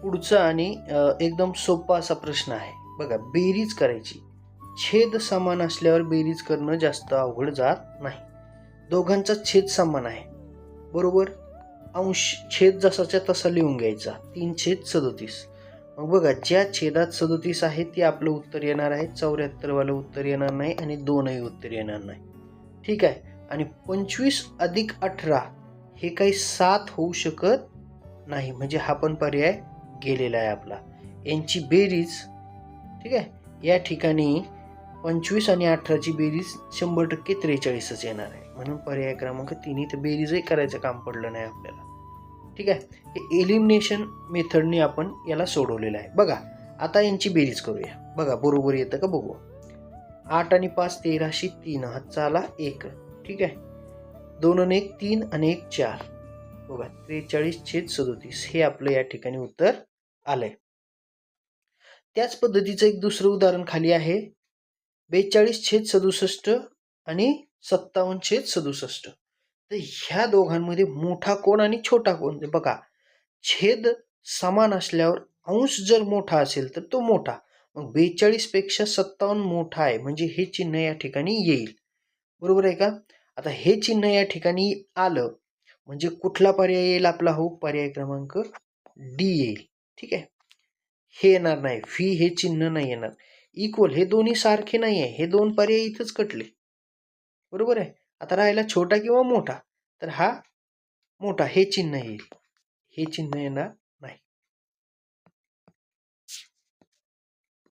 पुढचा आणि एकदम सोपा असा प्रश्न आहे. बघा, बेरीज करायची. छेद समान असल्यावर बेरीज करणं जास्त अवघड जात नाही. दोघांचा छेद समान आहे, बरोबर. अंश छेद जसाच्या तसा लिहून घ्यायचा. 3/37. मग बघा, ज्या छेदात 37 आहे ते आपलं उत्तर येणार आहे. 74 वालं उत्तर येणार नाही आणि 2ही उत्तर येणार नाही. ठीक आहे. आणि 25 अधिक 18 हे काही 7 होऊ शकत नाही, म्हणजे हा पण पर्याय गेलेला आहे आपला. यांची बेरीज, ठीक आहे, या ठिकाणी 25 आणि 18ची बेरीज 100% 43च येणार आहे. म्हणून पर्याय क्रमांक 3 इथं बेरीजही करायचं काम पडलं नाही आपल्याला. ठीक आहे. हे एलिमिनेशन मेथडने आपण याला सोडवलेलं आहे. बघा, आता यांची बेरीज करूया. बघा, बरोबर येतं का बघू. 8 आणि 5 13शी 3 हातचा आला 1. ठीक आहे. 2 आणि 1 3 आणि 1 4. बघा, 43/37 हे आपलं या ठिकाणी उत्तर आलंय. त्याच पद्धतीचं एक दुसरं उदाहरण खाली आहे. 42/67 आणि 57/67. तर ह्या दोघांमध्ये मोठा कोण आणि छोटा कोण. बघा, छेद समान असल्यावर अंश जर मोठा असेल तर तो मोठा. मग 42 पेक्षा 57 मोठा आहे, म्हणजे हे चिन्ह या ठिकाणी येईल. बरोबर आहे का. आता हे चिन्ह या ठिकाणी आलं म्हणजे कुठला पर्याय येईल आपला. हो, पर्याय क्रमांक डी येईल. ठीक आहे. हे येणार नाही, व्ही हे चिन्ह नाही येणार. इक्वल हे दोन्ही सारखे नाही आहे, हे दोन पर्याय इथंच कटले. बरोबर आहे. आता राहिला छोटा किंवा मोठा, तर हा मोठा हे चिन्ह येईल, हे चिन्ह येणार